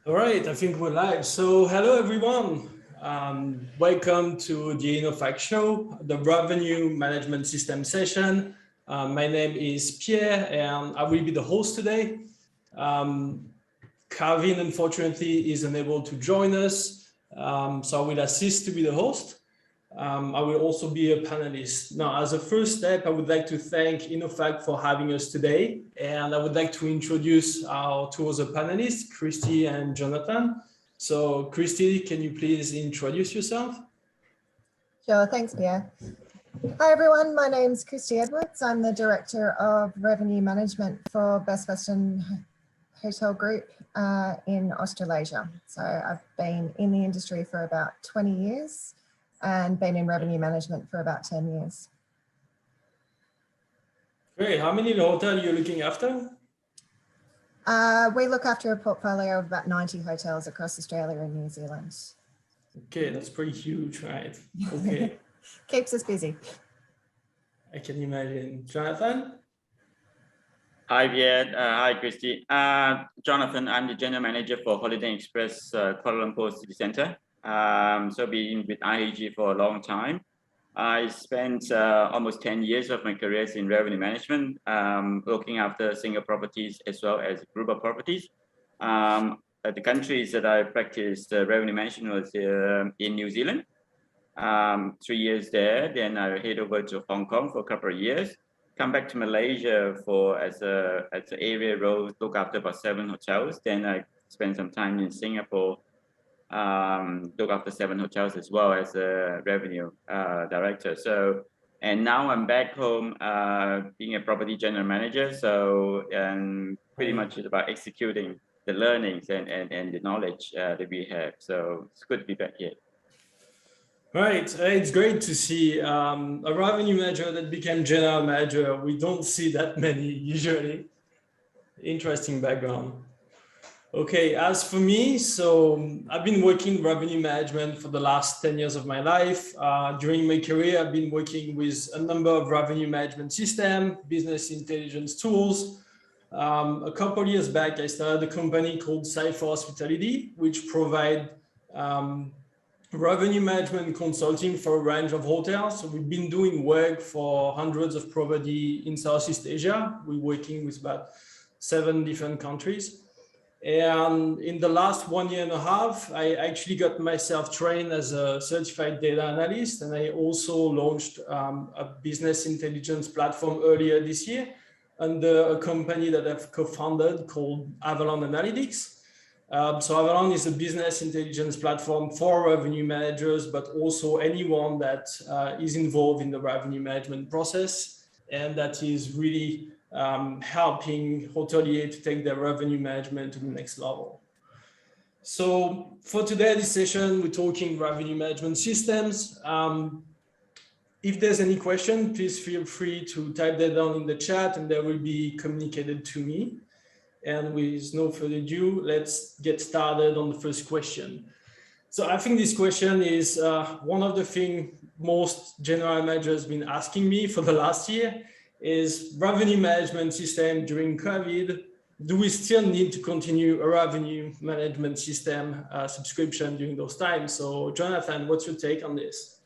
All right, I think we're live. So, hello everyone. Welcome to the InnoFact Show, the Revenue Management System session. My name is Pierre, and I will be the host today. Um, Kevin, unfortunately, is unable to join us, so I will assist to be the host. I will also be a panelist. Now, as a first step, I would like to thank InnoFact for having us today. And I would like to introduce our two other panelists, Christy and Jonathan. So, Christy, can you please introduce yourself? Sure, thanks, Pierre. Hi, everyone. My name's Christy Edwards. I'm the Director of Revenue Management for Best Western Hotel Group in Australasia. So I've been in the industry for about 20 years and been in revenue management for about 10 years. Great. How many hotels are you looking after? We look after a portfolio of about 90 hotels across Australia and New Zealand. Okay, that's pretty huge, right? Okay. Keeps us busy. I can imagine. Jonathan? Hi, Viet. Hi, Christy. Jonathan, I'm the General Manager for Holiday Express Kuala Lumpur City Centre. So been with IAG for a long time. I spent almost 10 years of my career in revenue management, looking after single properties as well as group of properties. The countries that I practiced revenue management was in New Zealand, 3 years there. Then I head over to Hong Kong for a couple of years. Come back to Malaysia for as an area role, look after about 7 hotels. Then I spent some time in Singapore, look after 7 hotels as well as a revenue director. So, and now I'm back home being a property general manager. So, and pretty much it's about executing the learnings and the knowledge that we have. So it's good to be back here. Right, it's great to see a revenue manager that became general manager. We don't see that many usually. Interesting background. Okay, as for me, so I've been working revenue management for the last 10 years of my life. During my career, I've been working with a number of revenue management system, business intelligence tools. A couple of years back, I started a company called Cypher Hospitality, which provide revenue management consulting for a range of hotels. So we've been doing work for hundreds of properties in Southeast Asia. We're working with about 7 different countries. And in the last 1.5 years, I actually got myself trained as a certified data analyst. And I also launched a business intelligence platform earlier this year under a company that I've co-founded called Avalon Analytics. So Avalon is a business intelligence platform for revenue managers, but also anyone that is involved in the revenue management process and that is really helping hotelier to take their revenue management to the next level. So for today's session, we're talking revenue management systems. If there's any question, please feel free to type that down in the chat and that will be communicated to me. And with no further ado, let's get started on the first question. So I think this question is one of the things most general managers have been asking me for the last year is revenue management system during COVID. Do we still need to continue a revenue management system subscription during those times? So Jonathan, what's your take on this?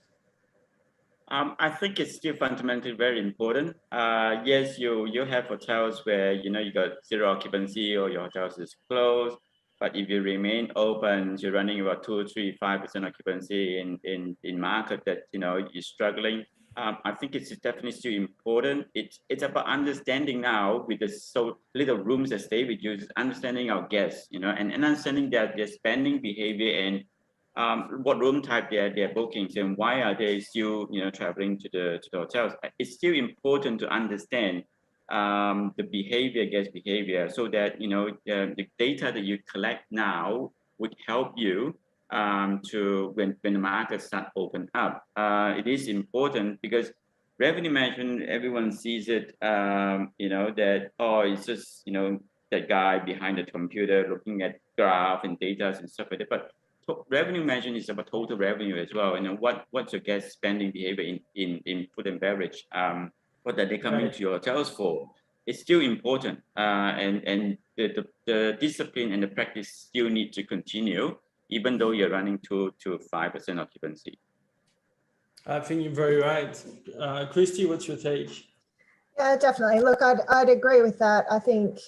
I think it's still fundamentally very important. Yes, you have hotels where you got 0 occupancy or your hotels is closed, but if you remain open, you're running about 2, 3, 5% occupancy in market that you're struggling. I think it's definitely still important. It's about understanding now with the so little rooms that stay with you, is understanding our guests, and understanding their spending behavior and what room type they're booking and why are they still traveling to the hotels. It's still important to understand the guest behavior, so that the data that you collect now would help you to when the market start open up. It is important because revenue management, everyone sees it, that it's just that guy behind the computer looking at graph and data and stuff like that. But revenue management is about total revenue as well. What's your guest spending behavior in food and beverage? What are they coming to your hotels for? It's still important, and the discipline and the practice still need to continue, even though you're running 2 to 5% occupancy. I think you're very right. Christy, what's your take? Yeah, definitely. Look, I'd agree with that. I think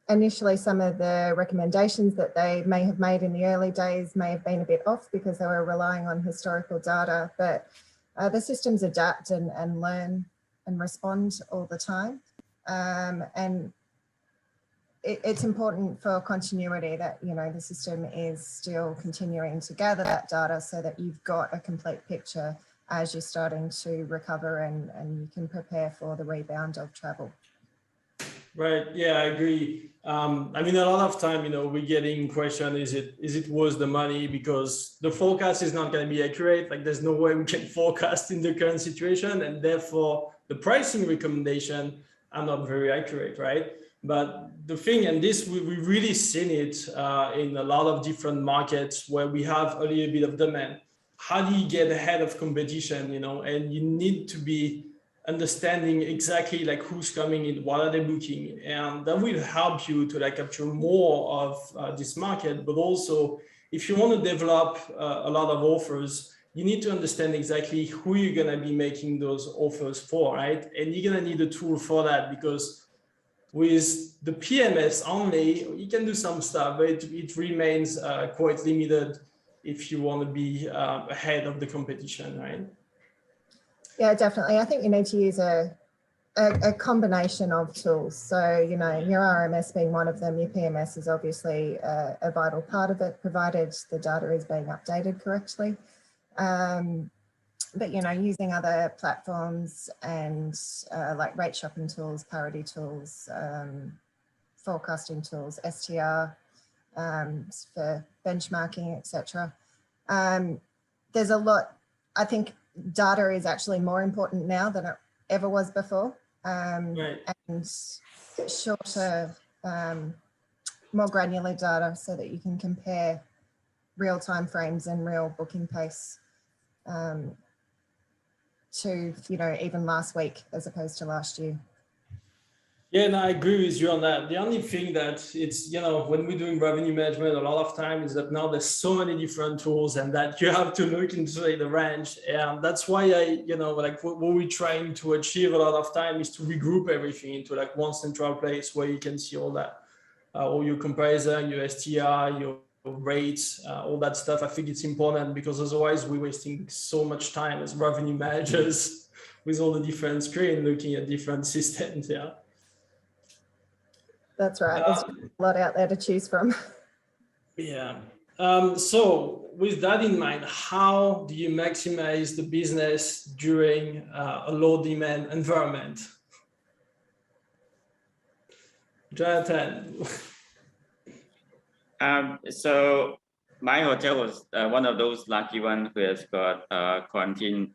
initially some of the recommendations that they may have made in the early days may have been a bit off because they were relying on historical data, but the systems adapt and learn and respond all the time. And it's important for continuity that, you know, the system is still continuing to gather that data so that you've got a complete picture as you're starting to recover and you can prepare for the rebound of travel. Right. Yeah, I agree. I mean, a lot of time, you know, we're getting question, is it worth the money? Because the forecast is not going to be accurate. Like there's no way we can forecast in the current situation. And therefore the pricing recommendation are not very accurate, right? But the thing, and this, we really seen it in a lot of different markets where we have a little bit of demand. How do you get ahead of competition, you know, and you need to be understanding exactly like who's coming in, what are they booking, and that will help you to like capture more of this market. But also, if you want to develop a lot of offers, you need to understand exactly who you're going to be making those offers for, right? And you're going to need a tool for that, because with the PMS only, you can do some stuff, but it remains quite limited if you want to be ahead of the competition, right? Yeah, definitely. I think you need to use a combination of tools. So, you know, your RMS being one of them, your PMS is obviously a vital part of it, provided the data is being updated correctly. But, you know, using other platforms and like rate shopping tools, parity tools, forecasting tools, STR for benchmarking, etc. There's a lot, I think data is actually more important now than it ever was before. Right. And shorter, more granular data so that you can compare real time frames and real booking pace to, you know, even last week as opposed to last year. Yeah, and I agree with you on that. The only thing that it's, you know, when we're doing revenue management, a lot of time is that now there's so many different tools and that you have to look into the range. And that's why you know, like what we're trying to achieve a lot of time is to regroup everything into like one central place where you can see all that, all your comparison, your STR, your rates, all that stuff. I think it's important because otherwise we're wasting so much time as revenue managers with all the different screens looking at different systems. Yeah. That's right. There's a lot out there to choose from. Yeah. So with that in mind, how do you maximize the business during a low demand environment? Jonathan. So my hotel was one of those lucky ones who has got quarantine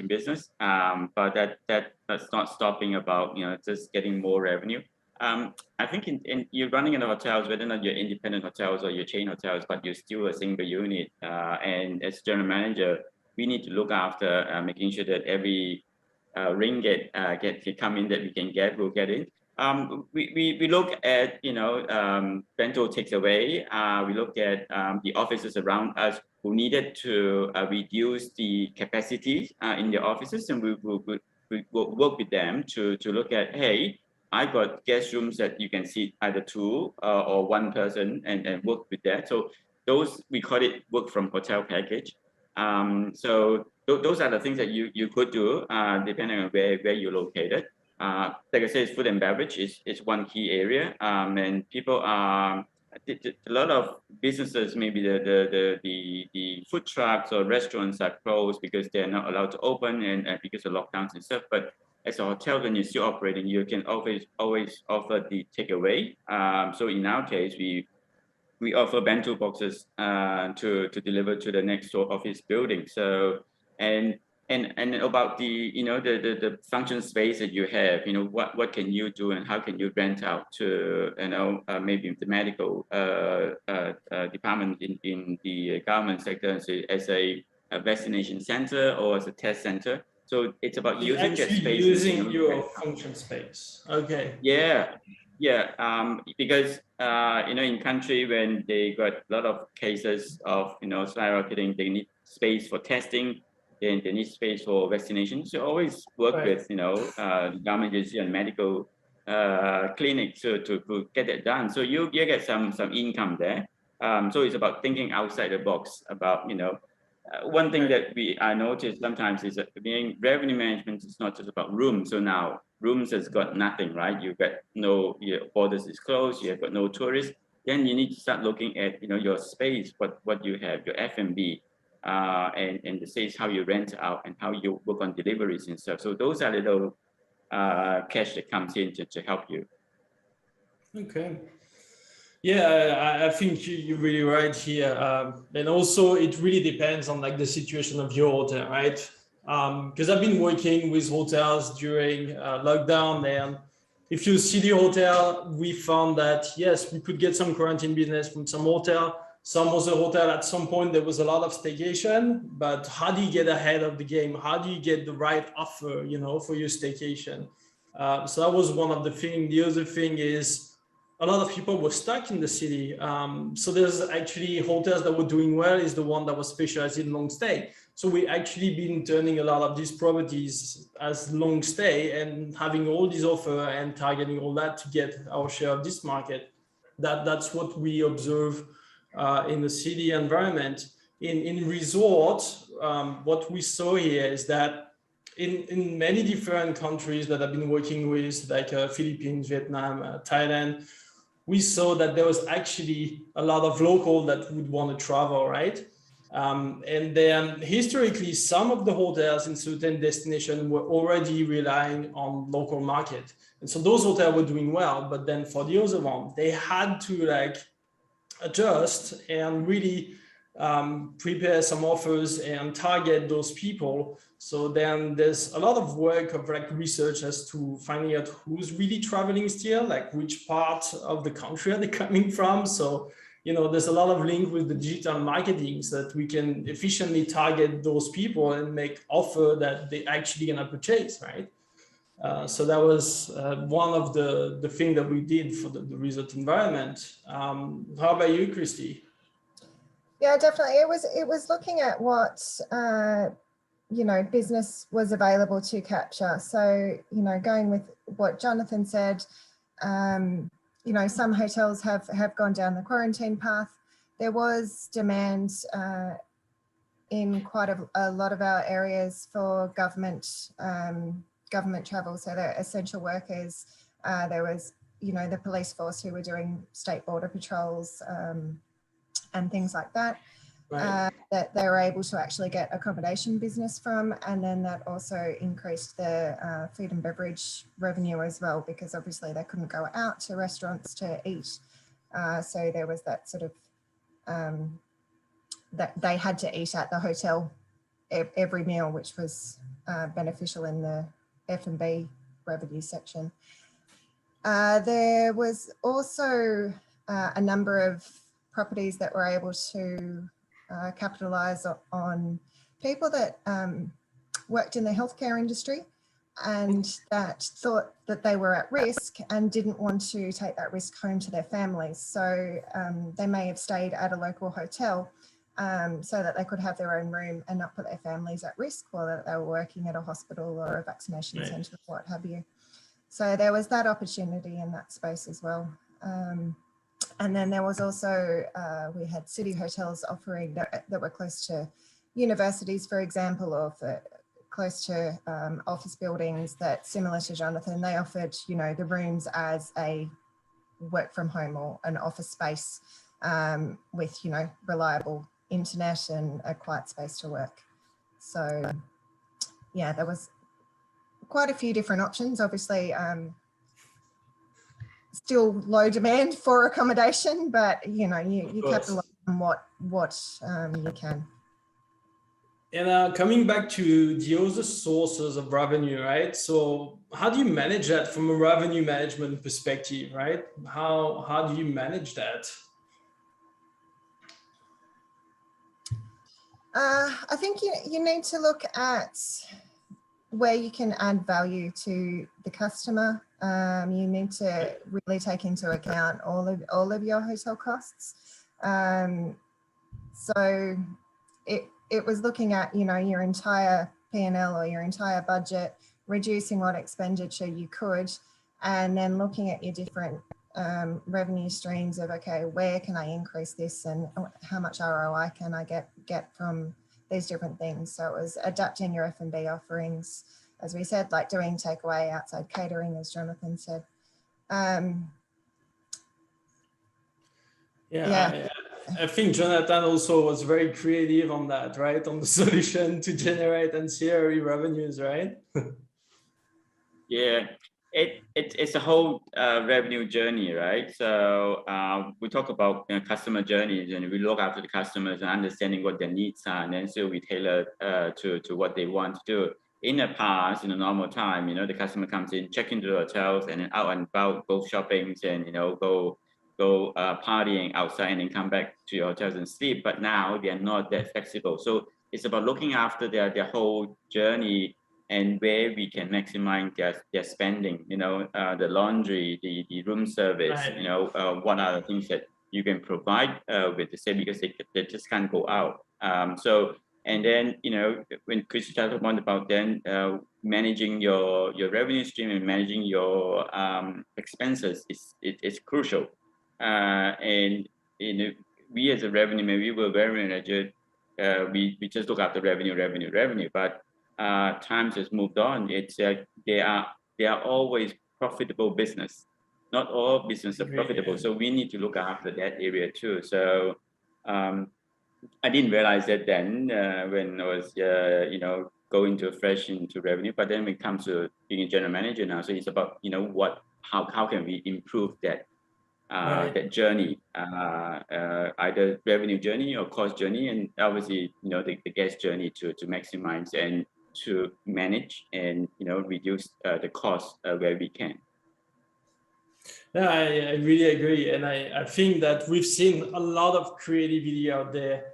business, but that's not stopping about, you know, just getting more revenue. I think in you're running in the hotels, whether or not you're independent hotels or your chain hotels, but you're still a single unit. And as general manager, we need to look after making sure that every ringgit get come in that we can get, we'll get in. We look at, you know, bento takes away. We look at the offices around us who needed to reduce the capacity in the offices, and we will work with them to look at, hey, I got guest rooms that you can see either two or one person and work with that. So those, we call it work from hotel package. So those are the things that you could do depending on where you're located. Like I said, food and beverage is one key area, and people are a lot of businesses. Maybe the food trucks or restaurants are closed because they're not allowed to open and because of lockdowns and stuff. But as a hotel, when you're still operating, you can always offer the takeaway. So in our case, we offer bento boxes to deliver to the next door office building. So and about the, you know, the function space that you have, you know, what can you do and how can you rent out to, you know, maybe the medical department in the government sector as a vaccination center or as a test center. So it's about using that space. Using your function space. Okay. Yeah. Yeah, because in country when they got a lot of cases of skyrocketing, they need space for testing, then they need space for vaccination. So always work Right. with government agency and medical clinic to get it done. So you get some income there. So it's about thinking outside the box. About one thing that I noticed sometimes is that being revenue management is not just about rooms. So now rooms has got nothing, right? You got no, your borders is closed, you have got no tourists. Then you need to start looking at your space, what you have, your F&B, and the space, how you rent out and how you work on deliveries and stuff. So those are little cash that comes in to help you. Okay. Yeah, I think you're really right here. And also it really depends on like the situation of your hotel, right? Because I've been working with hotels during lockdown, and if you see the hotel, we found that yes, we could get some quarantine business from some hotel. Some other hotel at some point there was a lot of staycation, but how do you get ahead of the game? How do you get the right offer, for your staycation? So that was one of the things. The other thing is a lot of people were stuck in the city. So there's actually hotels that were doing well is the one that was specialized in long stay. So we actually been turning a lot of these properties as long stay and having all these offer and targeting all that to get our share of this market. That's what we observe in the city environment. In resort, what we saw here is that in many different countries that I've been working with, like Philippines, Vietnam, Thailand, we saw that there was actually a lot of local that would want to travel, right? And then historically, some of the hotels in certain destinations were already relying on local market. And so those hotels were doing well, but then for the other one, they had to like adjust and really prepare some offers and target those people. So then there's a lot of work of like research as to finding out who's really traveling still, like which part of the country are they coming from. So, there's a lot of link with the digital marketing so that we can efficiently target those people and make offer that they actually gonna purchase, right? So that was one of the thing that we did for the resort environment. How about you, Christy? Yeah, definitely. It was looking at what business was available to capture. So going with what Jonathan said, some hotels have gone down the quarantine path. There was demand in quite a lot of our areas for government travel. So they're essential workers. There was the police force who were doing state border patrols and things like that. Right. That they were able to actually get accommodation business from, and then that also increased the food and beverage revenue as well, because obviously they couldn't go out to restaurants to eat. So there was that sort of that they had to eat at the hotel every meal, which was beneficial in the F&B revenue section. There was also a number of properties that were able to capitalize on people that worked in the healthcare industry and that thought that they were at risk and didn't want to take that risk home to their families. So they may have stayed at a local hotel so that they could have their own room and not put their families at risk while they were working at a hospital or a vaccination centre, what have you. So there was that opportunity in that space as well. And then there was also, we had city hotels offering that were close to universities, for example, or close to office buildings that, similar to Jonathan, they offered, the rooms as a work from home or an office space with, reliable internet and a quiet space to work. So yeah, there was quite a few different options, obviously. Still low demand for accommodation, but you capitalize on what you can. And coming back to the other sources of revenue, right? So how do you manage that from a revenue management perspective, right? How do you manage that? I think you need to look at where you can add value to the customer, you need to really take into account all of your hotel costs. So it was looking at, you know, your entire P&L or your entire budget, reducing what expenditure you could, and then looking at your different revenue streams of, okay, where can I increase this and how much ROI can I get from these different things. So it was adapting your F&B offerings, as we said, like doing takeaway, outside catering, as Jonathan said. Yeah. I think Jonathan also was very creative on that, right? On the solution to generate ancillary revenues, right? Yeah, it's a whole revenue journey, right? So we talk about customer journeys, and we look after the customers and understanding what their needs are, and then so we tailor to what they want to do. In the past, in a normal time, you know, the customer comes in, check into the hotels, and then out and about, go shopping, and you know, go partying outside, and then come back to your hotels and sleep. But now they are not that flexible, so it's about looking after their whole journey and where we can maximize their spending, you know, the laundry, the room service, Right. you know, what are the things that you can provide with the same, because they just can't go out. So, and then, you know, when Chris talked about then managing your revenue stream and managing your expenses is crucial. And, you know, we as a revenue man, we were very manager, we just look after revenue, but times has moved on. It's they are always profitable business. Not all businesses are profitable, so we need to look after that area too. So I didn't realize that then when I was you know, going to fresh into revenue. But then when it comes to being a general manager now, so it's about, you know, how can we improve that that journey, either revenue journey or cost journey, and obviously, you know, the guest journey to maximize and to manage and, you know, reduce the cost where we can. Yeah, I really agree. And I think that we've seen a lot of creativity out there.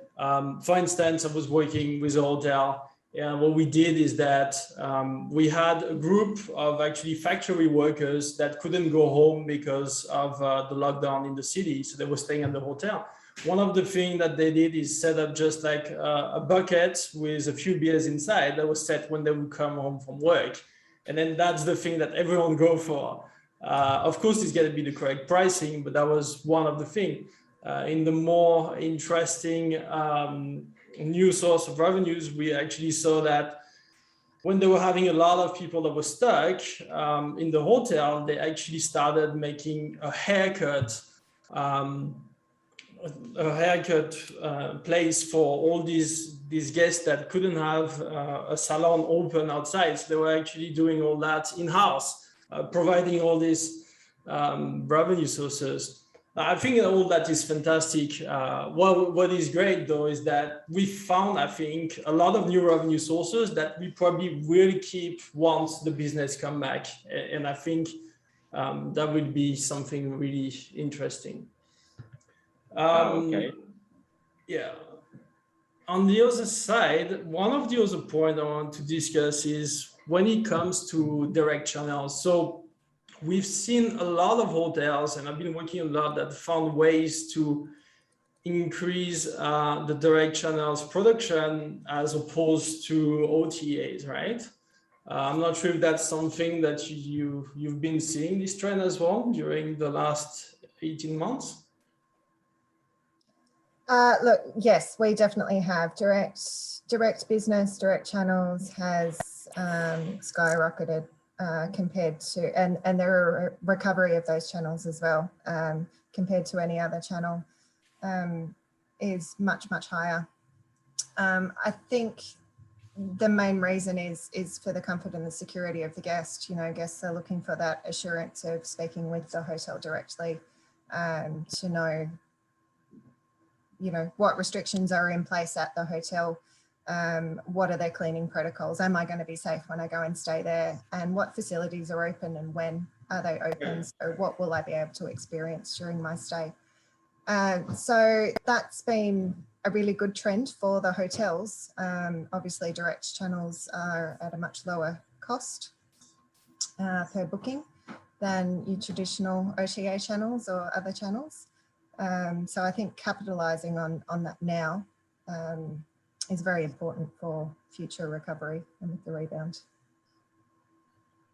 For instance, I was working with a hotel, and what we did is that we had a group of actually factory workers that couldn't go home because of the lockdown in the city. So they were staying at the hotel. One of the things that they did is set up just like a bucket with a few beers inside that was set when they would come home from work. And then that's the thing that everyone go for. Of course, it's got to be the correct pricing, but that was one of the things. In the more interesting new source of revenues, we actually saw that when they were having a lot of people that were stuck in the hotel, they actually started making a haircut place for all these guests that couldn't have a salon open outside. So they were actually doing all that in-house. Providing all these revenue sources. I think all that is fantastic. What is great though is that we found, I think, a lot of new revenue sources that we probably will keep once the business come back. And I think that would be something really interesting. Okay. Yeah. On the other side, one of the other points I want to discuss is when it comes to direct channels. So we've seen a lot of hotels, and I've been working a lot, that found ways to increase the direct channels production as opposed to OTAs, right? I'm not sure if that's something that you've been seeing this trend as well during the last 18 months. Look, yes, we definitely have. Direct business, direct channels has skyrocketed compared to, and there are recovery of those channels as well, compared to any other channel, is much, much higher. I think the main reason is for the comfort and the security of the guest. You know, guests are looking for that assurance of speaking with the hotel directly, to know, you know, what restrictions are in place at the hotel, what are their cleaning protocols, am I going to be safe when I go and stay there, and what facilities are open and when are they open, so what will I be able to experience during my stay. So that's been a really good trend for the hotels. Obviously direct channels are at a much lower cost per booking than your traditional OTA channels or other channels. So I think capitalizing on that now is very important for future recovery and with the rebound.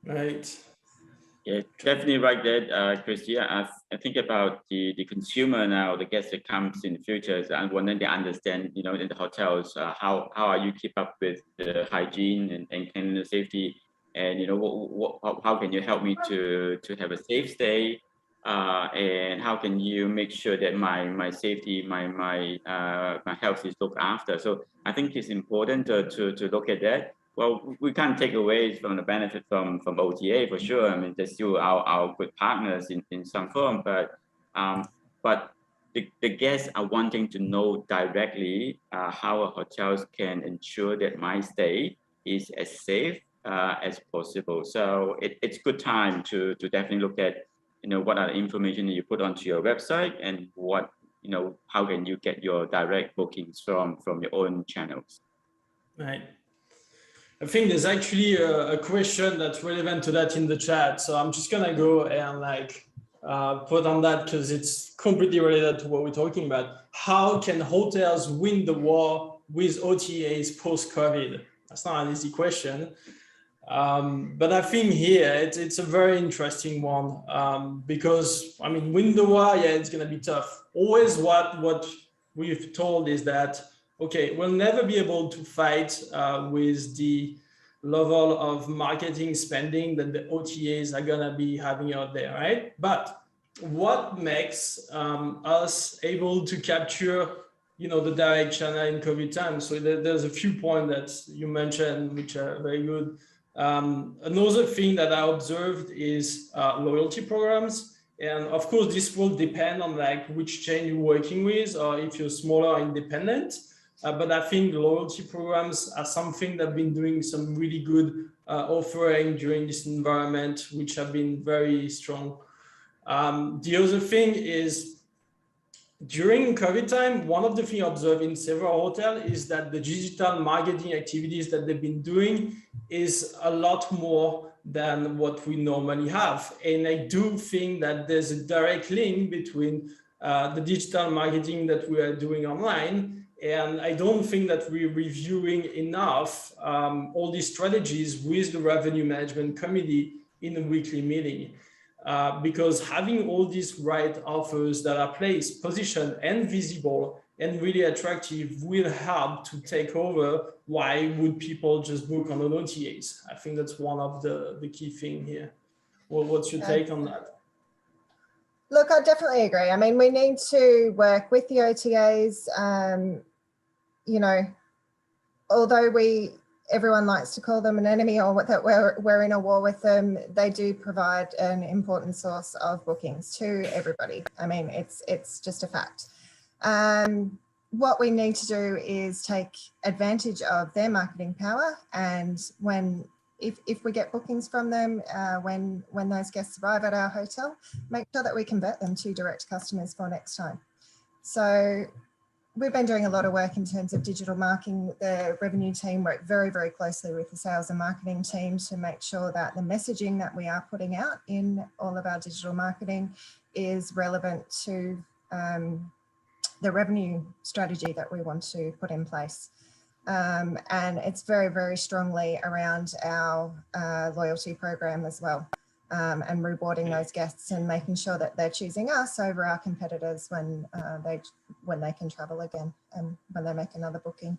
Right. Yeah, definitely right there, Christy. I think about the consumer now, the guest that comes in the future, and when they understand, you know, in the hotels, how are you keep up with the hygiene and cleanliness safety, and you know, how can you help me to have a safe stay, and how can you make sure that my safety, my health is looked after. So I think it's important to look at that. Well, we can't take away from the benefit from OTA for sure. I mean, they're still our good partners in some form, but the guests are wanting to know directly how hotels can ensure that my stay is as safe as possible. So it's good time to definitely look at, you know, what are the information that you put onto your website, and what, you know, how can you get your direct bookings from your own channels. Right. I think there's actually a question that's relevant to that in the chat. So I'm just gonna go and like put on that because it's completely related to what we're talking about. How can hotels win the war with OTAs post-COVID? That's not an easy question. But I think here it's a very interesting one because, I mean, win the war, yeah, it's gonna be tough. Always what we've told is that, okay, we'll never be able to fight with the level of marketing spending that the OTAs are gonna be having out there, right? But what makes us able to capture, you know, the direct channel in COVID time? So there's a few points that you mentioned which are very good. Another thing that I observed is loyalty programs. And of course, this will depend on like which chain you're working with, or if you're smaller or independent. But I think loyalty programs are something that have been doing some really good offering during this environment, which have been very strong. The other thing is, during COVID time, one of the things I observed in several hotels is that the digital marketing activities that they've been doing is a lot more than what we normally have. And I do think that there's a direct link between the digital marketing that we are doing online. And I don't think that we're reviewing enough all these strategies with the revenue management committee in a weekly meeting. Because having all these right offers that are placed, positioned and visible and really attractive will help to take over. Why would people just book on an OTAs? I think that's one of the key thing here. Well, what's your take on that? Look, I definitely agree. I mean, we need to work with the OTAs. You know, although everyone likes to call them an enemy, or that we're in a war with them, they do provide an important source of bookings to everybody. I mean, it's just a fact. What we need to do is take advantage of their marketing power, and if we get bookings from them, when those guests arrive at our hotel, make sure that we convert them to direct customers for next time. So we've been doing a lot of work in terms of digital marketing. The revenue team work very, very closely with the sales and marketing team to make sure that the messaging that we are putting out in all of our digital marketing is relevant to the revenue strategy that we want to put in place. And it's very, very strongly around our loyalty program as well. And rewarding those guests and making sure that they're choosing us over our competitors when they can travel again and when they make another booking.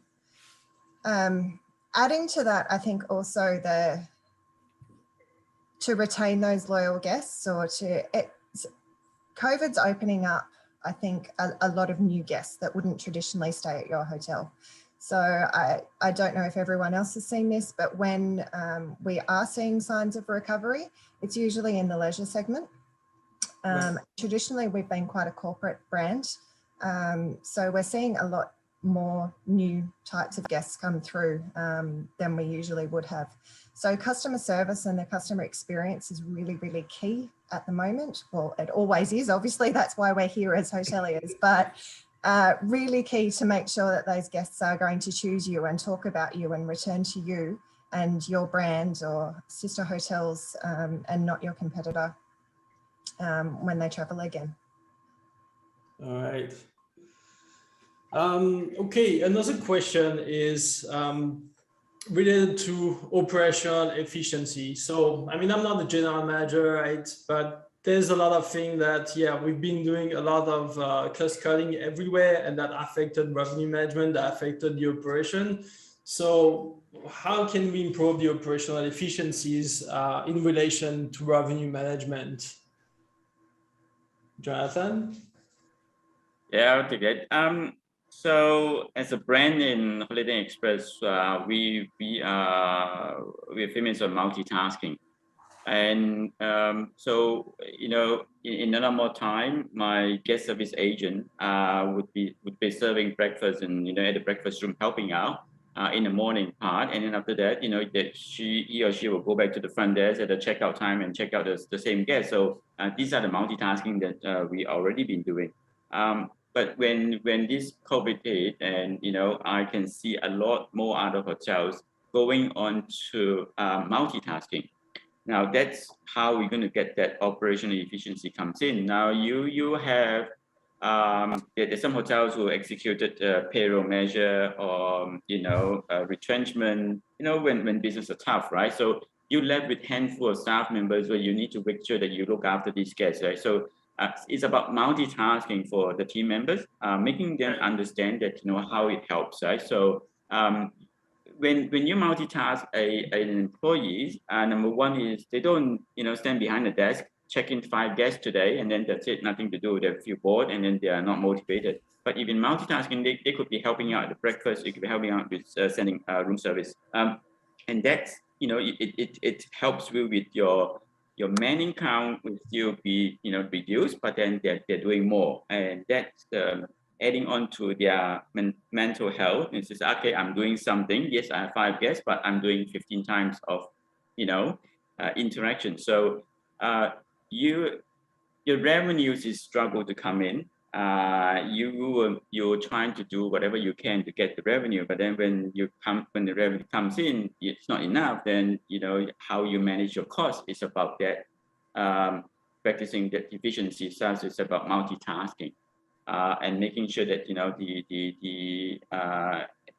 Adding to that, I think also to retain those loyal guests, or COVID's opening up, I think, a lot of new guests that wouldn't traditionally stay at your hotel. So I don't know if everyone else has seen this, but when we are seeing signs of recovery, it's usually in the leisure segment. Right. Traditionally, we've been quite a corporate brand. So we're seeing a lot more new types of guests come through than we usually would have. So customer service and the customer experience is really, really key at the moment. Well, it always is, obviously, that's why we're here as hoteliers, but really key to make sure that those guests are going to choose you and talk about you and return to you and your brand or sister hotels, and not your competitor when they travel again. All right. Okay, another question is related to operational efficiency. So, I mean, I'm not the general manager, right? But there's a lot of things that, yeah, we've been doing a lot of cost cutting everywhere, and that affected revenue management, that affected the operation. So how can we improve the operational efficiencies in relation to revenue management? Jonathan? Yeah, I'll take it. So as a brand in Holiday Express, we're famous for multitasking, and so in a normal time, my guest service agent would be serving breakfast and at the breakfast room helping out in the morning part, and then after that, that he or she will go back to the front desk at the checkout time and check out the same guest. So these are the multitasking that we already been doing. But when this COVID hit, and I can see a lot more other hotels going on to multitasking. Now that's how we're going to get that operational efficiency comes in. Now you have there's some hotels who executed payroll measure or retrenchment. When business are tough, right? So you left with handful of staff members where you need to make sure that you look after these guests, right? So it's about multitasking for the team members, making them understand that how it helps, right? So when you multitask an employee, number one is they don't stand behind the desk, check in 5 guests today, and then that's it, nothing to do. They feel bored, and then they are not motivated. But even multitasking, they could be helping out at the breakfast, it could be helping out with sending room service, and that's it helps you with your manning count will still be reduced, but then they're doing more, and that's adding on to their mental health. It's just, okay, I'm doing something. Yes, I have 5 guests, but I'm doing 15 times of interaction. So your revenues is struggle to come in. You're trying to do whatever you can to get the revenue, but then when the revenue comes in, it's not enough. Then how you manage your cost is about that. Practicing that efficiency, such is about multitasking, and making sure that the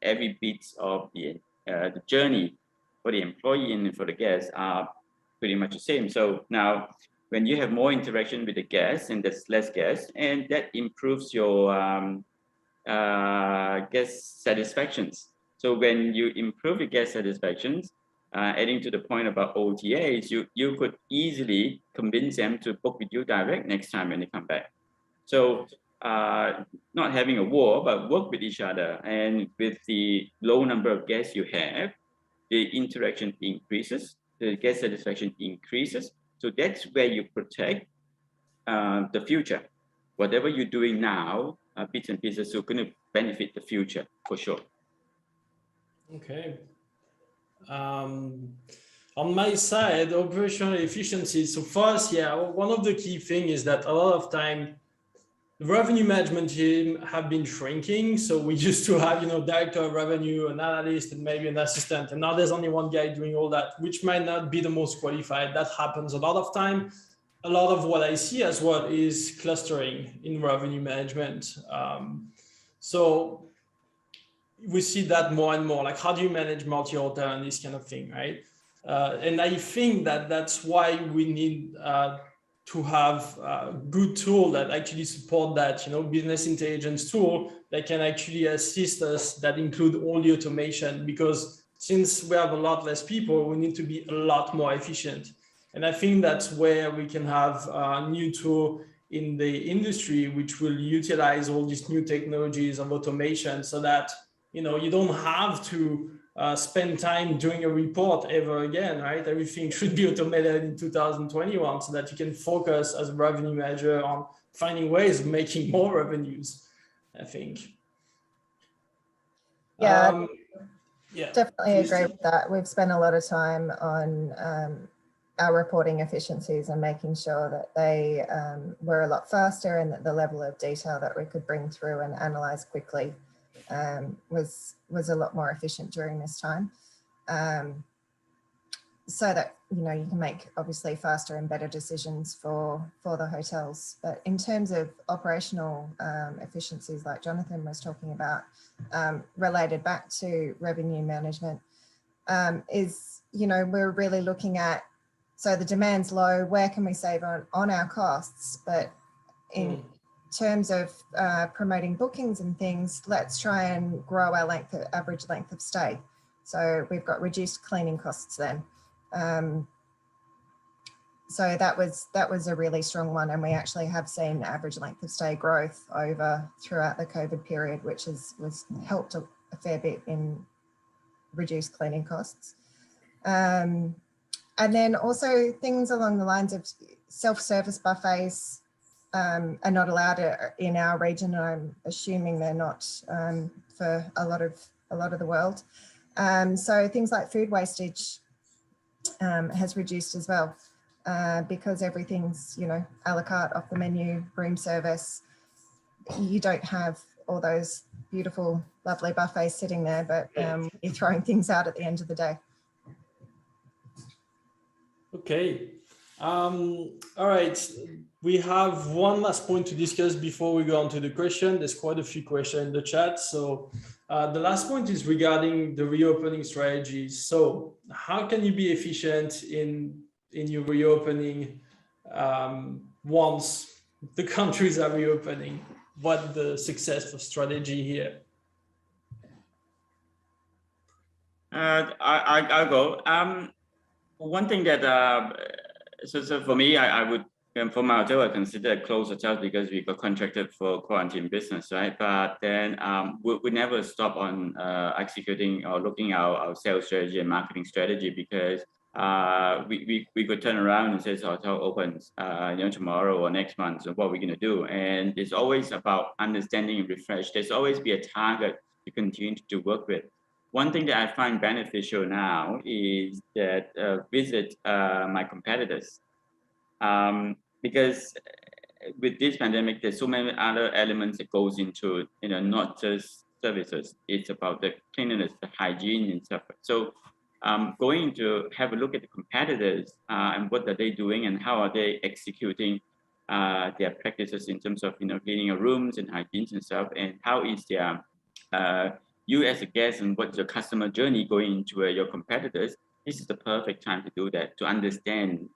every bit of the journey for the employee and for the guests are pretty much the same. So now, when you have more interaction with the guests and there's less guests, and that improves your guest satisfactions. So when you improve your guest satisfactions, adding to the point about OTAs, you could easily convince them to book with you direct next time when they come back. So not having a war, but work with each other, and with the low number of guests you have, the interaction increases, the guest satisfaction increases. So that's where you protect the future. Whatever you're doing now, bits and pieces are going to benefit the future for sure. Okay. On my side, operational efficiency. So for us, yeah, one of the key things is that a lot of time, the revenue management team have been shrinking. So we used to have, director of revenue, an analyst, and maybe an assistant. And now there's only one guy doing all that, which might not be the most qualified. That happens a lot of time. A lot of what I see as well is clustering in revenue management. So we see that more and more, like how do you manage multi-hotel and this kind of thing, right? And I think that that's why we need to have a good tool that actually support that, business intelligence tool that can actually assist us, that include all the automation, because since we have a lot less people, we need to be a lot more efficient. And I think that's where we can have a new tool in the industry, which will utilize all these new technologies of automation so that, you don't have to spend time doing a report ever again, right? Everything should be automated in 2021 so that you can focus as a revenue manager on finding ways of making more revenues, I think. Yeah, yeah, definitely agree with that. We've spent a lot of time on our reporting efficiencies and making sure that they were a lot faster, and that the level of detail that we could bring through and analyze quickly was a lot more efficient during this time. so that, you know, you can make obviously faster and better decisions for the hotels. But in terms of operational efficiencies, like Jonathan was talking about, related back to revenue management, is, you know, we're really looking at, so the demand's low, where can we save on our costs? But in terms of promoting bookings and things, let's try and grow our average length of stay. So we've got reduced cleaning costs then. So that was a really strong one, and we actually have seen average length of stay growth throughout the COVID period, which was helped a fair bit in reduced cleaning costs. And then also things along the lines of self-service buffets are not allowed in our region. I'm assuming they're not for a lot of the world. So things like food wastage has reduced as well, because everything's, you know, a la carte, off the menu, room service. You don't have all those beautiful, lovely buffets sitting there, but you're throwing things out at the end of the day. Okay. All right. We have one last point to discuss before we go on to the question. There's quite a few questions in the chat. So the last point is regarding the reopening strategies. So how can you be efficient in your reopening once the countries are reopening? What the successful strategy here? I'll go. One thing that so for me, I would, for my hotel, I consider closed hotels because we got contracted for quarantine business, right? But then we never stop on executing or looking at our sales strategy and marketing strategy, because we could turn around and say the hotel opens, you know, tomorrow or next month. So what are we going to do? And it's always about understanding and refresh. There's always be a target to continue to work with. One thing that I find beneficial now is that visit my competitors, because with this pandemic, there's so many other elements that goes into, you know, not just services. It's about the cleanliness, the hygiene and stuff. So going to have a look at the competitors and what are they doing and how are they executing their practices in terms of, you know, cleaning your rooms and hygiene and stuff, and how is their you as a guest and what's your customer journey going into your competitors. This is the perfect time to do that, to understand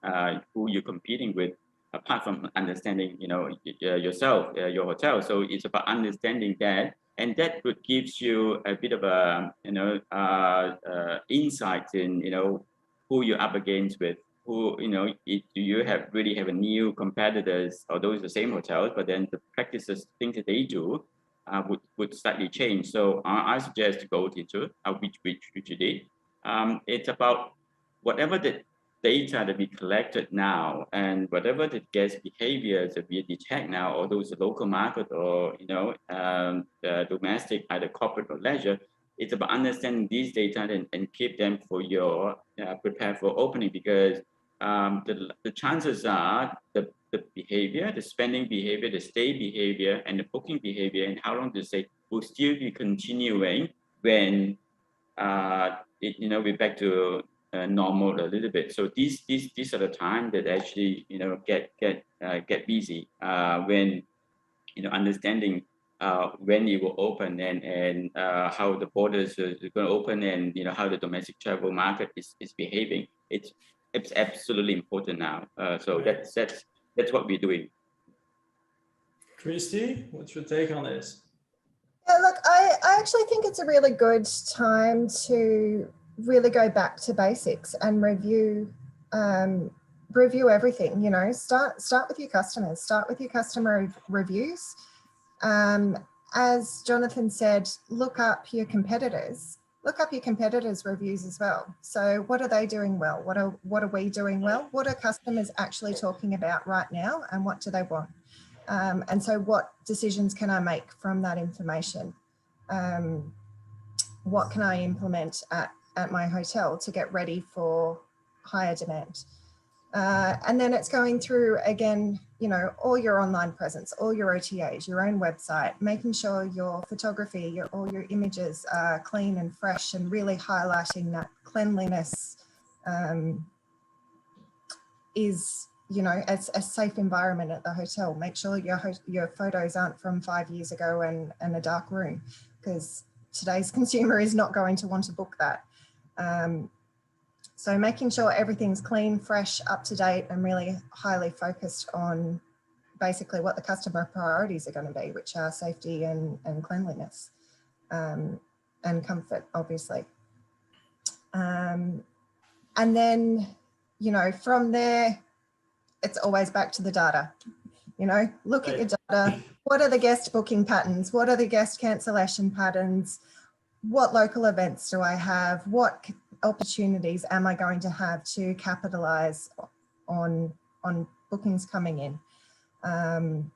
who you're competing with, apart from understanding, you know, yourself, your hotel. So it's about understanding that, and that would gives you a bit of a, you know, insight in, you know, who you're up against with, who, you know, do you really have a new competitors, or those the same hotels, but then the practices, things that they do would slightly change. So I suggest to go into which you did. It's about whatever the data that we collected now and whatever the guest behaviors that we detect now, or those local market or, you know, domestic, either corporate or leisure. It's about understanding these data and keep them for your prepare for opening, because the chances are the behavior, the spending behavior, the stay behavior, and the booking behavior, and how long to stay will still be continuing when you know, we're back to normal a little bit. So these are the time that actually, you know, get busy when, you know, understanding when it will open and how the borders are going to open, and, you know, how the domestic travel market is behaving. It's absolutely important now. So that's what we're doing. Christy, what's your take on this? Yeah, look, I actually think it's a really good time to really go back to basics and review everything. You know, start with your customers, start with your customer reviews. As Jonathan said, look up your competitors reviews as well. So what are they doing well? What are we doing well? What are customers actually talking about right now, and what do they want? And so what decisions can I make from that information? What can I implement at my hotel to get ready for higher demand? And then it's going through, again, you know, all your online presence, all your OTAs, your own website, making sure your photography, all your images are clean and fresh, and really highlighting that cleanliness is, you know, a safe environment at the hotel. Make sure your photos aren't from 5 years ago and a dark room, because today's consumer is not going to want to book that. So making sure everything's clean, fresh, up to date, and really highly focused on basically what the customer priorities are going to be, which are safety and cleanliness, and comfort, obviously. And then, you know, from there, it's always back to the data. You know, look at your data. What are the guest booking patterns? What are the guest cancellation patterns? What local events do I have? What opportunities am I going to have to capitalize on bookings coming in? And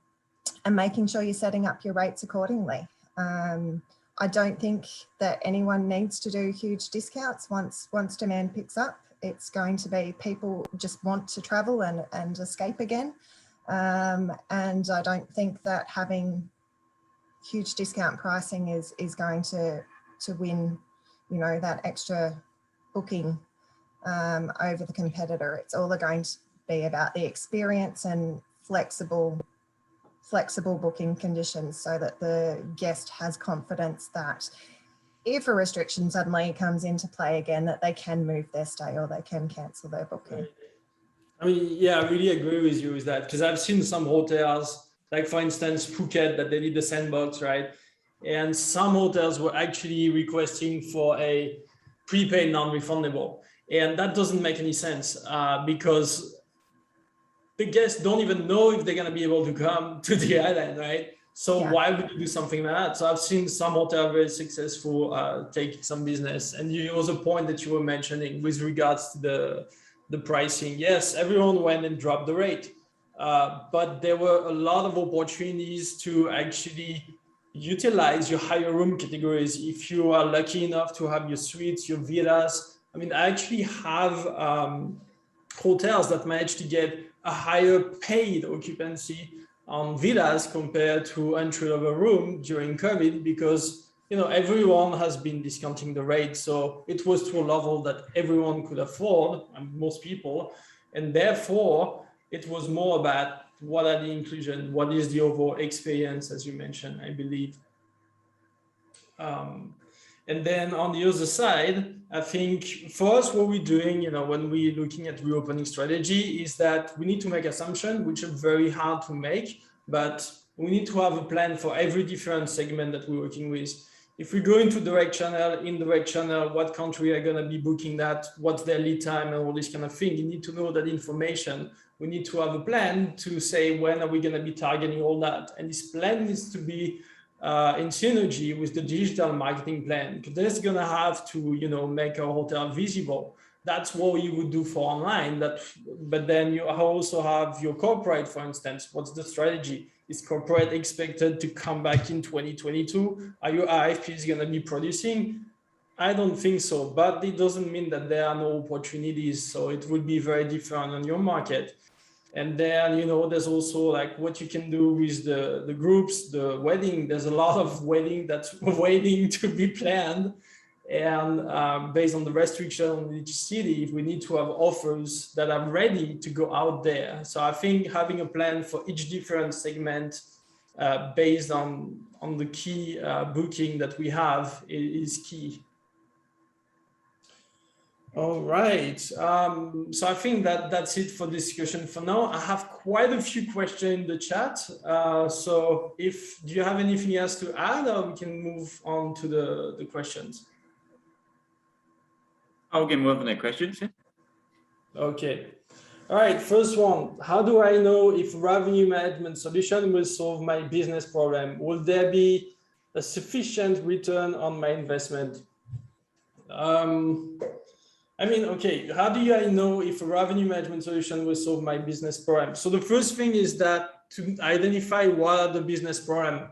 making sure you're setting up your rates accordingly. I don't think that anyone needs to do huge discounts once demand picks up. It's going to be people just want to travel and escape again. And I don't think that having huge discount pricing is going to win, you know, that extra booking over the competitor. It's all going to be about the experience and flexible booking conditions, so that the guest has confidence that if a restriction suddenly comes into play again, that they can move their stay or they can cancel their booking. I mean, yeah, I really agree with you with that, because I've seen some hotels, like for instance, Phuket, that they did the sandbox, right? And some hotels were actually requesting for a prepaid non-refundable. And that doesn't make any sense because the guests don't even know if they're going to be able to come to the island, right? So why would you do something like that? So I've seen some hotels very successful taking some business. And it was a point that you were mentioning with regards to the pricing. Yes, everyone went and dropped the rate, but there were a lot of opportunities to actually utilize your higher room categories. If you are lucky enough to have your suites, your villas, I mean, I actually have hotels that managed to get a higher paid occupancy on villas compared to entry-level room during COVID, because, you know, everyone has been discounting the rate. So it was to a level that everyone could afford, and most people, and therefore it was more about what are the inclusion, what is the overall experience, as you mentioned, I believe. And then on the other side, I think for us, what we're doing, you know, when we're looking at reopening strategy, is that we need to make assumptions, which are very hard to make, but we need to have a plan for every different segment that we're working with. If we go into direct channel, indirect channel, what country are going to be booking that, what's their lead time and all this kind of thing. You need to know that information. We need to have a plan to say, when are we going to be targeting all that? And this plan needs to be in synergy with the digital marketing plan, because that's going to have to, you know, make a hotel visible. That's what you would do for online. But then you also have your corporate, for instance. What's the strategy? Is corporate expected to come back in 2022? Are your RFPs going to be producing? I don't think so, but it doesn't mean that there are no opportunities. So it would be very different on your market. And then, you know, there's also like what you can do with the groups, the wedding. There's a lot of wedding that's waiting to be planned. And based on the restriction on each city, we need to have offers that are ready to go out there. So I think having a plan for each different segment based on the key booking that we have is key. All right. So I think that's it for discussion for now. I have quite a few questions in the chat. So do you have anything else to add, or we can move on to the questions? We can move on to the questions. Okay. All right. First one. How do I know if revenue management solution will solve my business problem? Will there be a sufficient return on my investment? I mean, okay, how do I know if a revenue management solution will solve my business problem? So the first thing is that to identify what are the business problem,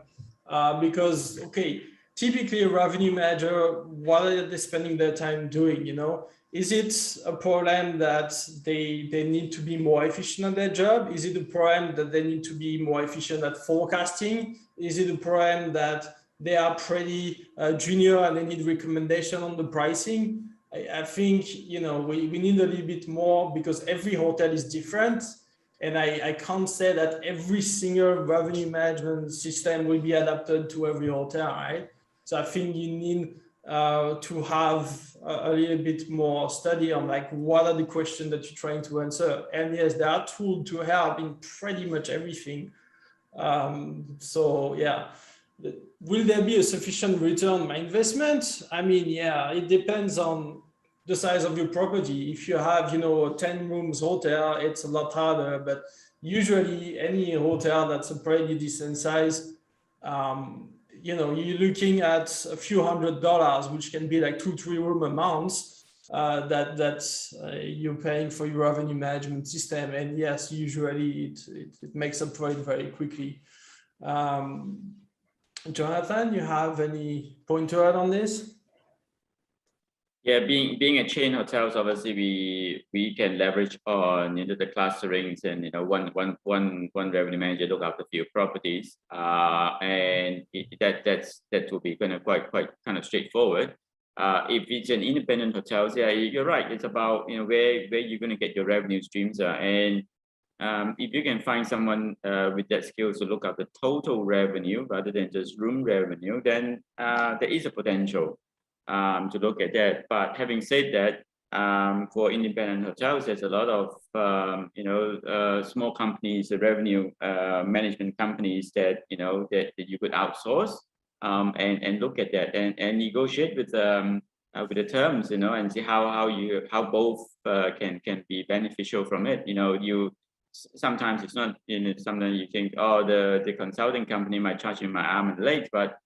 because, okay, typically a revenue manager, what are they spending their time doing, you know? Is it a problem that they need to be more efficient at their job? Is it a problem that they need to be more efficient at forecasting? Is it a problem that they are pretty junior and they need recommendation on the pricing? I think, you know, we need a little bit more because every hotel is different. And I can't say that every single revenue management system will be adapted to every hotel, right? So I think you need to have a little bit more study on like what are the questions that you're trying to answer. And yes, there are tools to help in pretty much everything. So yeah, will there be a sufficient return on my investment? I mean, yeah, it depends on the size of your property. If you have, you know, a 10 rooms hotel, it's a lot harder, but usually any hotel that's a pretty decent size, you know, you're looking at a few $100s, which can be like 2-3 room amounts that you're paying for your revenue management system. And yes, usually it makes up for it very quickly. Jonathan, you have any point to add on this? Yeah, being a chain hotels, obviously we can leverage on the clusterings and one revenue manager look after a few properties, and that will be quite kind of straightforward. If it's an independent hotels, yeah, you're right. It's about where you're going to get your revenue streams are, and if you can find someone with that skills to look at the total revenue rather than just room revenue, then there is a potential to look at that. But having said that, for independent hotels, there's a lot of small companies, the revenue management companies that that you could outsource and look at that and negotiate with the terms, and see how both can be beneficial from it. Sometimes it's not, sometimes you think, oh, the consulting company might charge you my arm and leg, but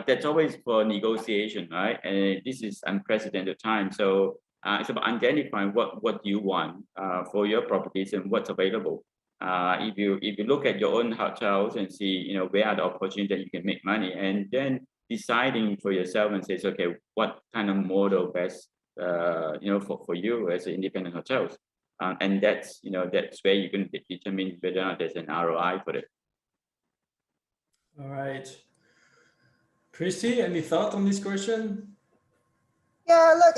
that's always for negotiation, right? And this is unprecedented time. So it's about identifying what you want for your properties and what's available. If you look at your own hotels and see, where are the opportunities that you can make money, and then deciding for yourself and says, okay, what kind of model best, for you as an independent hotels. And that's where you can determine whether or not there's an ROI for it. All right. Christy, any thought on this question? Yeah, look,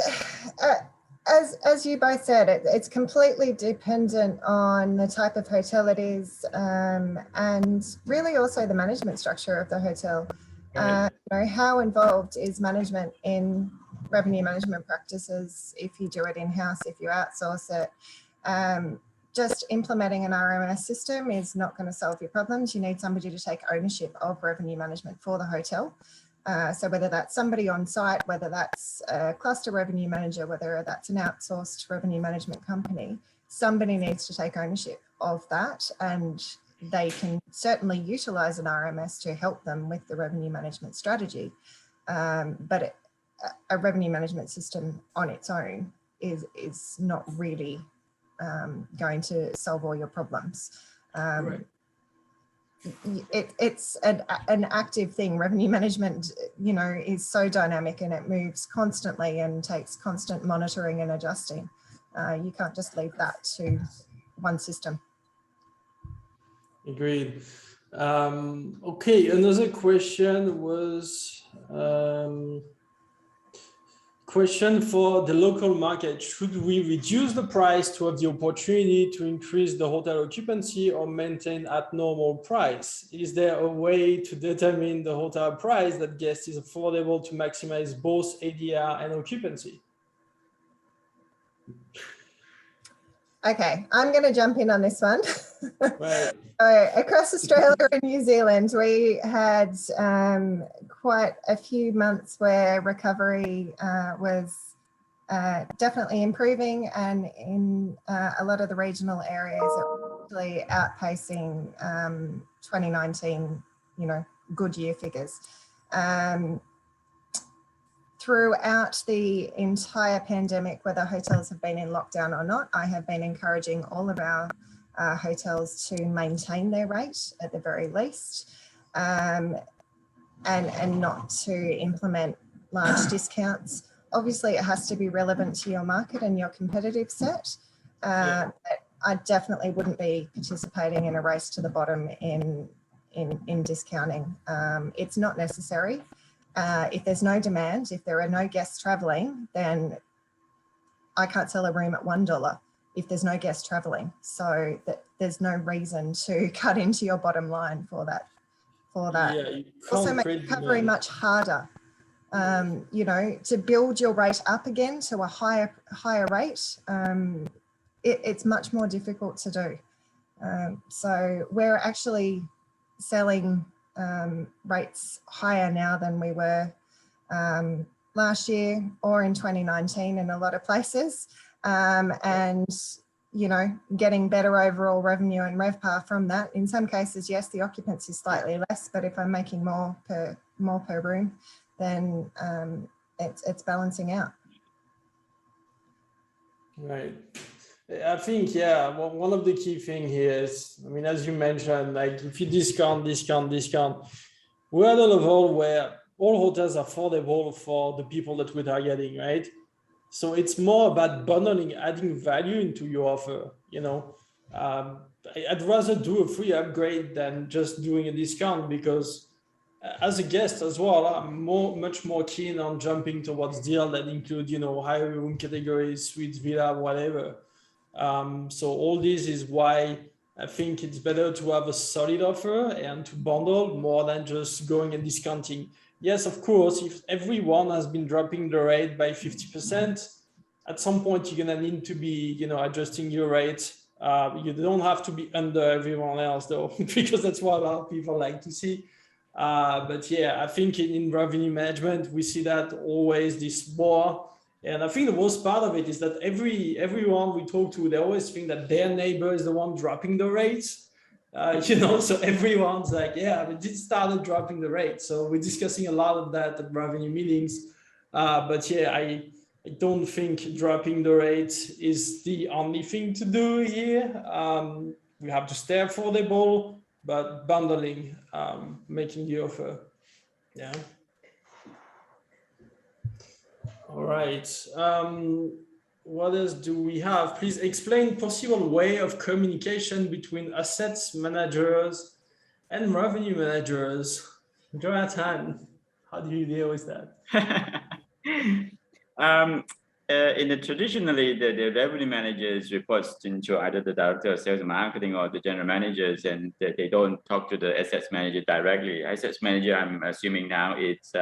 as you both said, it's completely dependent on the type of hotel it is, and really also the management structure of the hotel. Right. How involved is management in revenue management practices? If you do it in-house, if you outsource it, just implementing an RMS system is not going to solve your problems. You need somebody to take ownership of revenue management for the hotel. So whether that's somebody on site, whether that's a cluster revenue manager, whether that's an outsourced revenue management company, somebody needs to take ownership of that, and they can certainly utilize an RMS to help them with the revenue management strategy. But a revenue management system on its own is not really going to solve all your problems. Right. It's an active thing. Revenue management, is so dynamic, and it moves constantly and takes constant monitoring and adjusting. You can't just leave that to one system. Agreed. Okay, another question was question for the local market. Should we reduce the price to have the opportunity to increase the hotel occupancy or maintain at normal price? Is there a way to determine the hotel price that guest is affordable to maximize both ADR and occupancy? Okay, I'm going to jump in on this one. Right. Across Australia and New Zealand, we had quite a few months where recovery was definitely improving, and in a lot of the regional areas, it was actually outpacing 2019, good year figures. Throughout the entire pandemic, whether hotels have been in lockdown or not, I have been encouraging all of our hotels to maintain their rate at the very least, and not to implement large discounts. Obviously, it has to be relevant to your market and your competitive set. But I definitely wouldn't be participating in a race to the bottom in discounting. It's not necessary. If there's no demand, if there are no guests traveling, then I can't sell a room at $1 if there's no guest traveling. So that there's no reason to cut into your bottom line for that. Yeah, you Also can't make create recovery demand. much harder. You know, to build your rate up again to a higher rate, it's much more difficult to do. So we're actually selling rates higher now than we were last year or in 2019 in a lot of places, and you know, getting better overall revenue and RevPAR from that. In some cases, yes, the occupancy is slightly less, but if I'm making more per room, then it's balancing out. Right. I think, yeah, well, one of the key thing here is, I mean, as you mentioned, like if you discount, we're at a level where all hotels are affordable for the people that we're targeting, right? So it's more about bundling, adding value into your offer, you know. I'd rather do a free upgrade than just doing a discount, because as a guest as well, I'm much more keen on jumping towards deals that include, you know, higher room categories, suites, villa, whatever. So all this is why I think it's better to have a solid offer and to bundle more than just going and discounting. Yes, of course, if everyone has been dropping the rate by 50%, at some point you're gonna need to be, you know, adjusting your rate. You don't have to be under everyone else though, because that's what a lot of people like to see. But yeah, I think in revenue management, we see that always this more. And I think the worst part of it is that everyone we talk to, they always think that their neighbor is the one dropping the rates. You know, so everyone's like, yeah, we just started dropping the rate. So we're discussing a lot of that at revenue meetings. But yeah, I don't think dropping the rate is the only thing to do here. We have to stay affordable, but bundling, making the offer. Yeah. All right. What else do we have? Please explain possible way of communication between assets managers and revenue managers. Jonathan, how do you deal with that? Traditionally, the revenue managers reports into either the director of sales and marketing or the general managers, and they don't talk to the assets manager directly. Assets manager, I'm assuming now it's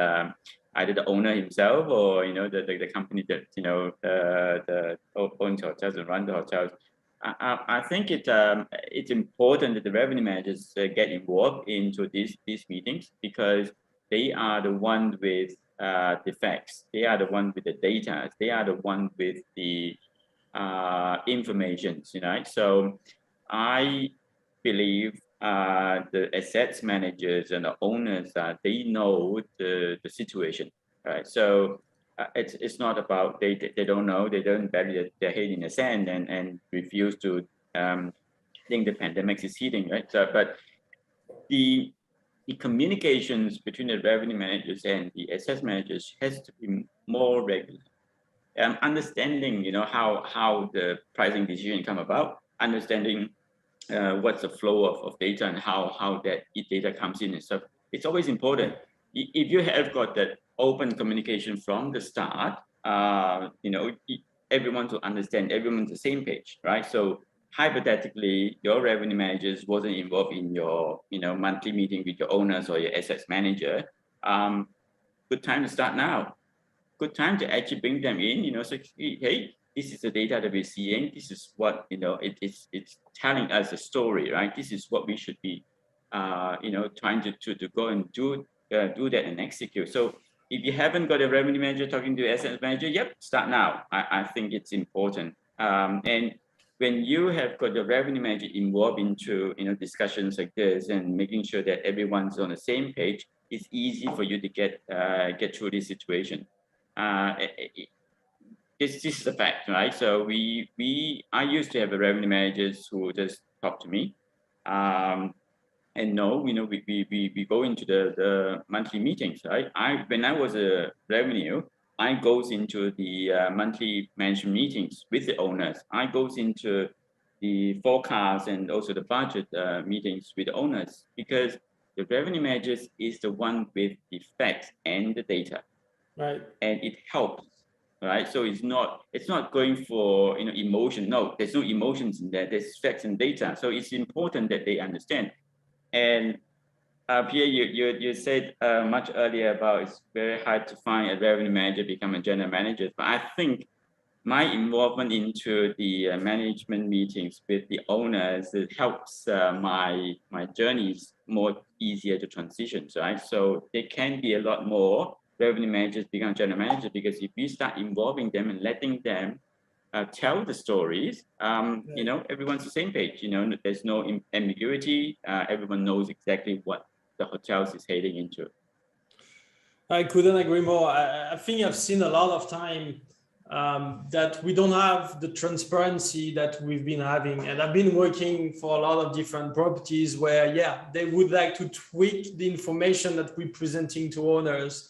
either the owner himself or, you know, the company that, you know, the owns hotels and run the hotels. I think it's important that the revenue managers get involved into these meetings, because they are the one with the facts. They are the one with the data. They are the one with the information, you know. So I believe the assets managers and the owners, they know the situation, right? So it's not about they don't know, they don't bury their head in the sand and refuse to think the pandemic is hitting, right? So, but the communications between the revenue managers and the assets managers has to be more regular. Understanding, you know, how the pricing decision come about, understanding what's the flow of data and how that data comes in and stuff. It's always important. If you have got that open communication from the start, you know, everyone to understand, everyone's the same page, right? So hypothetically, your revenue managers wasn't involved in your, you know, monthly meeting with your owners or your assets manager. Good time to start now. Good time to actually bring them in, you know, so hey, this is the data that we're seeing. This is what, you know, it's telling us a story, right? This is what we should be, you know, trying to go and do that and execute. So if you haven't got a revenue manager talking to asset manager, yep, start now. I think it's important. And when you have got the revenue manager involved into, you know, discussions like this and making sure that everyone's on the same page, it's easy for you to get through this situation. This is a fact, right? So I used to have a revenue managers who just talk to me, and no, you know, we go into the monthly meetings, right? When I was a revenue, I goes into the monthly management meetings with the owners. I goes into the forecast and also the budget meetings with the owners, because the revenue managers is the one with the facts and the data, right? And it helps right? So it's not going for emotion. No, there's no emotions in there. There's facts and data. So it's important that they understand. And Pierre, you said much earlier about it's very hard to find a revenue manager become a general manager. But I think my involvement into the management meetings with the owners, it helps my journeys more easier to transition, right? So there can be a lot more revenue managers become general managers, because if we start involving them and letting them tell the stories, everyone's the same page. There's no ambiguity. Everyone knows exactly what the hotels is heading into. I couldn't agree more. I think I've seen a lot of time that we don't have the transparency that we've been having. And I've been working for a lot of different properties where, yeah, they would like to tweak the information that we're presenting to owners.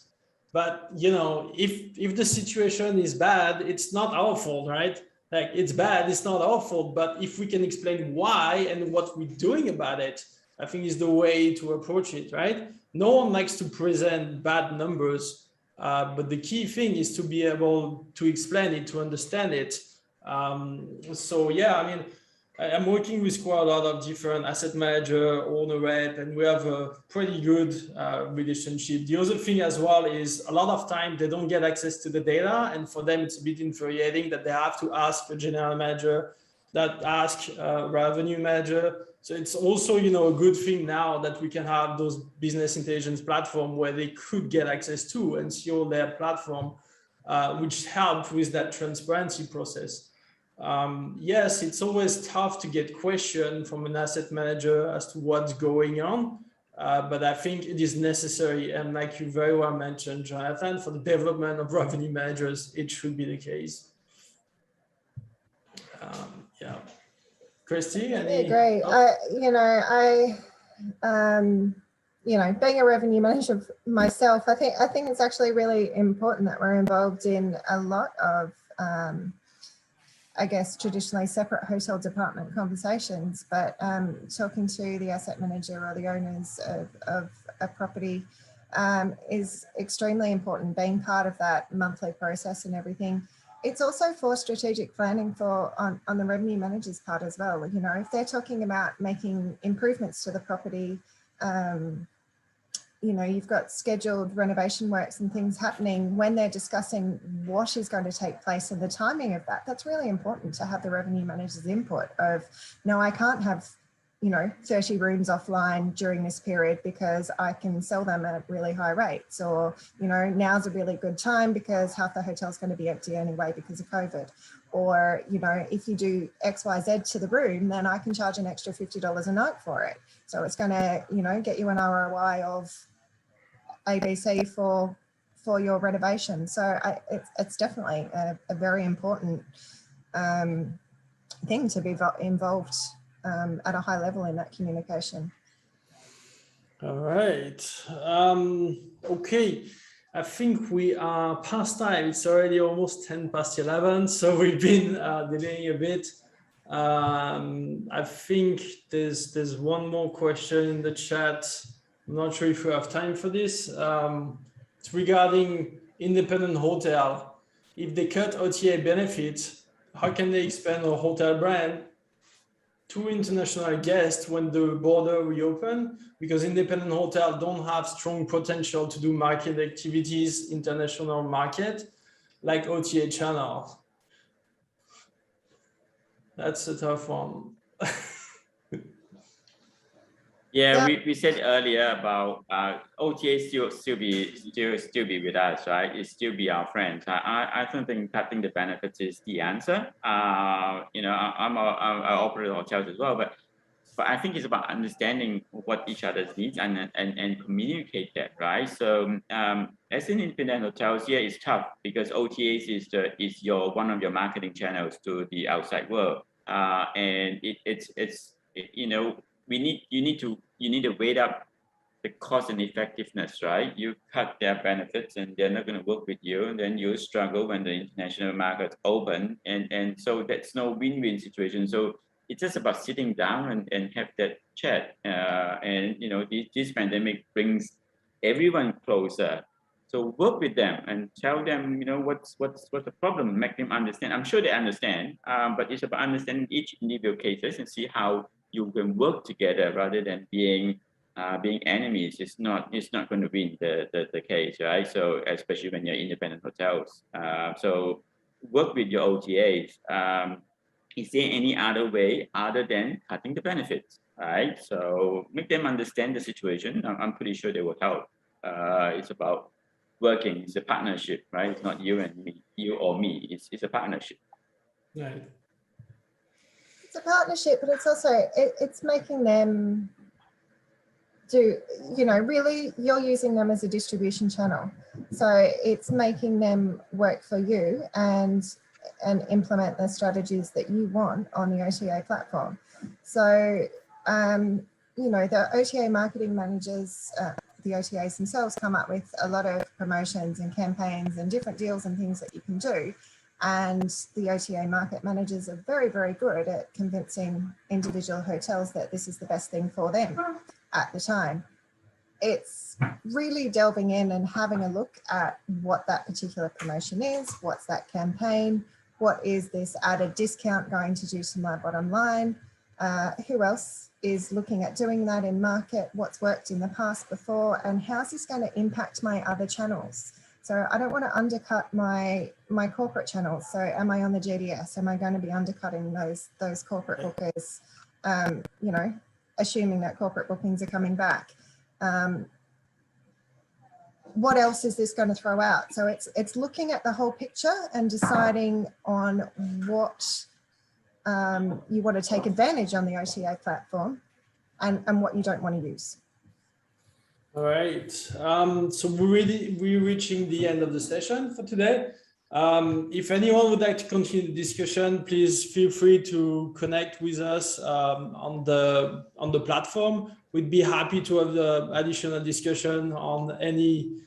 But, if the situation is bad, it's not our fault, right? Like, it's bad, it's not our fault. But if we can explain why and what we're doing about it, I think is the way to approach it, right? No one likes to present bad numbers, but the key thing is to be able to explain it, to understand it. So yeah, I mean, I'm working with quite a lot of different asset manager, owner rep, and we have a pretty good relationship. The other thing as well is a lot of time they don't get access to the data, and for them it's a bit infuriating that they have to ask a general manager, that ask a revenue manager. So it's also, a good thing now that we can have those business intelligence platform where they could get access to and see all their platform, which help with that transparency process. Yes, it's always tough to get questions from an asset manager as to what's going on, but I think it is necessary. And like you very well mentioned, Jonathan, for the development of revenue managers, it should be the case. Yeah. Christy, I agree. Being a revenue manager myself, I think it's actually really important that we're involved in a lot of, traditionally separate hotel department conversations, but talking to the asset manager or the owners of a property is extremely important, being part of that monthly process and everything. It's also for strategic planning on the revenue manager's part as well. If they're talking about making improvements to the property, you've got scheduled renovation works and things happening, when they're discussing what is going to take place and the timing of that, that's really important to have the revenue manager's input of, no, I can't have 30 rooms offline during this period because I can sell them at really high rates, or, now's a really good time because half the hotel's going to be empty anyway because of COVID. Or, if you do X, Y, Z to the room, then I can charge an extra $50 a night for it. So it's going to, get you an ROI of ABC for your renovation. So it's definitely a very important thing to be involved at a high level in that communication. All right. Okay. I think we are past time. It's already almost 11:10, so we've been delaying a bit. I think there's one more question in the chat. I'm not sure if we have time for this. It's regarding independent hotel. If they cut OTA benefits, how can they expand a hotel brand to international guests when the border reopen? Because independent hotels don't have strong potential to do market activities, international market, like OTA channels. That's a tough one. Yeah, we said earlier about OTA still be with us, right? It still be our friends. I don't think cutting the benefits is the answer. I'm I operate hotels as well, but I think it's about understanding what each other's needs and communicate that, right? So as an independent hotels, yeah, it's tough because OTAs is one of your marketing channels to the outside world, and you need to weigh up the cost and effectiveness, right? You cut their benefits and they're not going to work with you, and then you struggle when the international markets open, and so that's no win-win situation. So it's just about sitting down and have that chat, and this pandemic brings everyone closer So work with them and tell them, you know, what's the problem, make them understand. I'm sure they understand, but it's about understanding each individual cases and see how you can work together rather than being enemies. It's not going to win the case, right? So especially when you're independent hotels. So work with your OTAs. Is there any other way other than cutting the benefits, right? So make them understand the situation. I'm pretty sure they will help. It's about working. It's a partnership, right? It's not you and me, you or me. It's a partnership. Right. It's a partnership, but it's also it's making them do, you know, really you're using them as a distribution channel, so it's making them work for you and implement the strategies that you want on the OTA platform. So you know, the OTA marketing managers, the OTAs themselves come up with a lot of promotions and campaigns and different deals and things that you can do. And the OTA market managers are very, very good at convincing individual hotels that this is the best thing for them at the time. It's really delving in and having a look at what that particular promotion is, what's that campaign, what is this added discount going to do to my bottom line, who else is looking at doing that in market, what's worked in the past before, and how's this going to impact my other channels. So I don't want to undercut my corporate channels. So am I on the GDS? Am I going to be undercutting those corporate bookers, you know, assuming that corporate bookings are coming back? What else is this going to throw out? So it's looking at the whole picture and deciding on what you want to take advantage on the OTA platform and what you don't want to use. All right. So we're reaching the end of the session for today. If anyone would like to continue the discussion, please feel free to connect with us on the platform. We'd be happy to have the additional discussion on any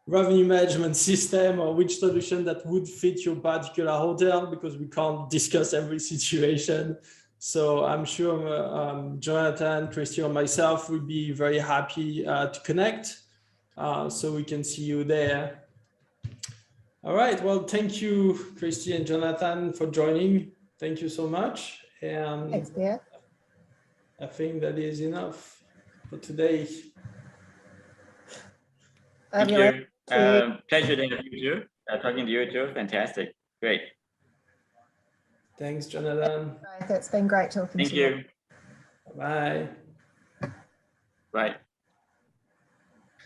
revenue management system or which solution that would fit your particular hotel, because we can't discuss every situation. So I'm sure Jonathan, Christy, or myself would be very happy to connect, so we can see you there. All right. Well, thank you, Christy and Jonathan, for joining. Thank you so much. And Thanks, Pierre. I think that is enough for today. Thank you. Pleasure to have you too. Talking to you too. Fantastic. Great. Thanks, Jonathan. It's been great talking to you. Thank you. Bye. Bye.